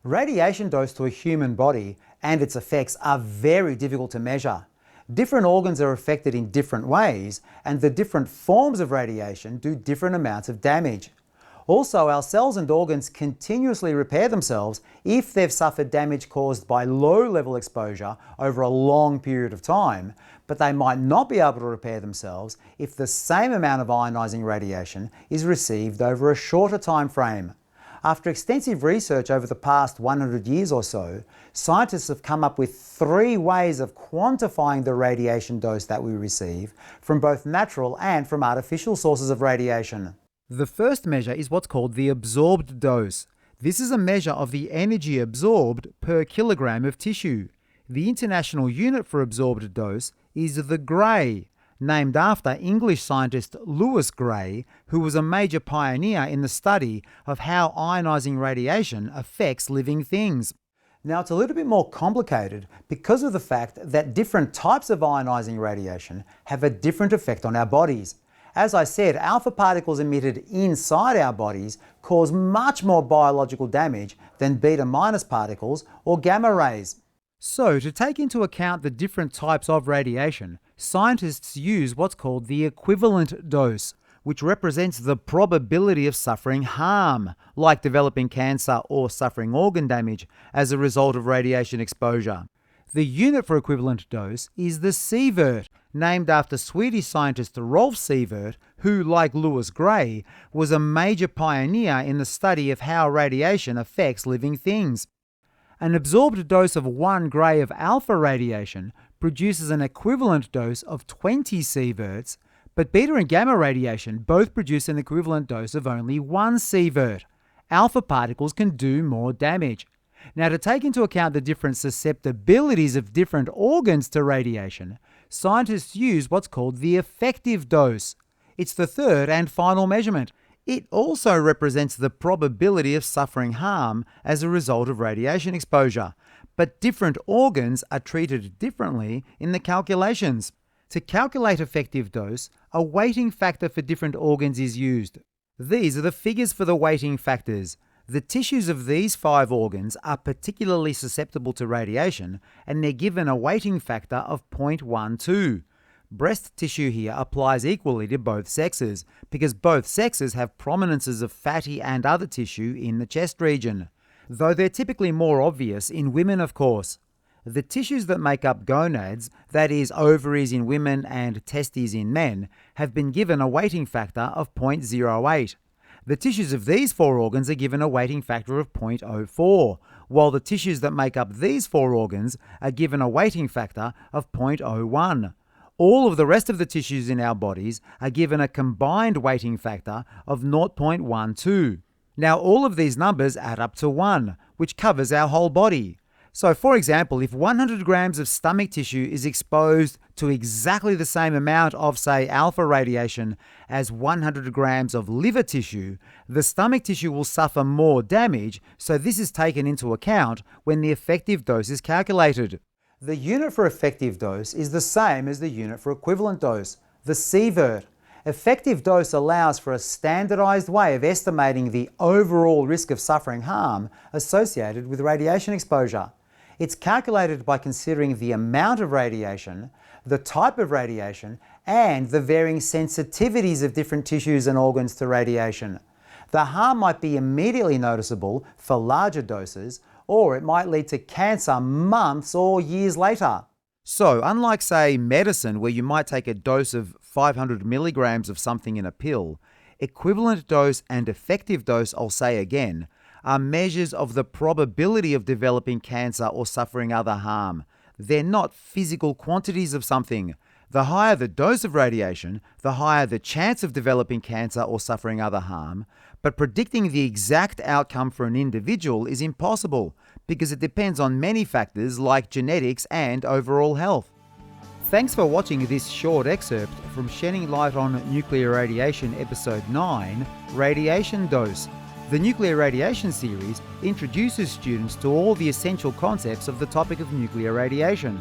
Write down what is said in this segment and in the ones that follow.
Radiation dose to a human body and its effects are very difficult to measure. Different organs are affected in different ways, and the different forms of radiation do different amounts of damage. Also, our cells and organs continuously repair themselves if they've suffered damage caused by low-level exposure over a long period of time, but they might not be able to repair themselves if the same amount of ionizing radiation is received over a shorter time frame. After extensive research over the past 100 years or so, scientists have come up with 3 ways of quantifying the radiation dose that we receive from both natural and from artificial sources of radiation. The first measure is what's called the absorbed dose. This is a measure of the energy absorbed per kilogram of tissue. The international unit for absorbed dose is the Gray, named after English scientist Lewis Gray, who was a major pioneer in the study of how ionizing radiation affects living things. Now, it's a little bit more complicated because of the fact that different types of ionizing radiation have a different effect on our bodies. As I said, alpha particles emitted inside our bodies cause much more biological damage than beta minus particles or gamma rays. So, to take into account the different types of radiation, scientists use what's called the equivalent dose, which represents the probability of suffering harm, like developing cancer or suffering organ damage as a result of radiation exposure. The unit for equivalent dose is the sievert, named after Swedish scientist Rolf Sievert, who, like Lewis Gray, was a major pioneer in the study of how radiation affects living things. An absorbed dose of 1 Gray of alpha radiation produces an equivalent dose of 20 sieverts, but beta and gamma radiation both produce an equivalent dose of only 1 sievert. Alpha particles can do more damage. Now, to take into account the different susceptibilities of different organs to radiation, scientists use what's called the effective dose. It's the third and final measurement. It also represents the probability of suffering harm as a result of radiation exposure, but different organs are treated differently in the calculations. To calculate effective dose, a weighting factor for different organs is used. These are the figures for the weighting factors. The tissues of these 5 organs are particularly susceptible to radiation, and they're given a weighting factor of 0.12. Breast tissue here applies equally to both sexes, because both sexes have prominences of fatty and other tissue in the chest region, though they're typically more obvious in women, of course. The tissues that make up gonads, that is, ovaries in women and testes in men, have been given a weighting factor of 0.08. The tissues of these 4 organs are given a weighting factor of 0.04, while the tissues that make up these 4 organs are given a weighting factor of 0.01. All of the rest of the tissues in our bodies are given a combined weighting factor of 0.12. Now, all of these numbers add up to 1, which covers our whole body. So, for example, if 100 grams of stomach tissue is exposed to exactly the same amount of, say, alpha radiation as 100 grams of liver tissue, the stomach tissue will suffer more damage, so this is taken into account when the effective dose is calculated. The unit for effective dose is the same as the unit for equivalent dose, the sievert. Effective dose allows for a standardized way of estimating the overall risk of suffering harm associated with radiation exposure. It's calculated by considering the amount of radiation, the type of radiation, and the varying sensitivities of different tissues and organs to radiation. The harm might be immediately noticeable for larger doses, or it might lead to cancer months or years later. So, unlike, say, medicine, where you might take a dose of 500 milligrams of something in a pill, equivalent dose and effective dose, I'll say again, are measures of the probability of developing cancer or suffering other harm. They're not physical quantities of something. The higher the dose of radiation, the higher the chance of developing cancer or suffering other harm, but predicting the exact outcome for an individual is impossible because it depends on many factors like genetics and overall health. Thanks for watching this short excerpt from Shedding Light on Nuclear Radiation Episode 9, Radiation Dose. The Nuclear Radiation series introduces students to all the essential concepts of the topic of nuclear radiation.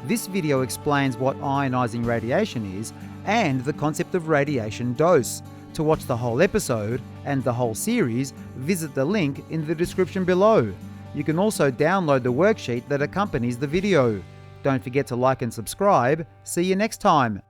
This video explains what ionizing radiation is and the concept of radiation dose. To watch the whole episode and the whole series, visit the link in the description below. You can also download the worksheet that accompanies the video. Don't forget to like and subscribe. See you next time.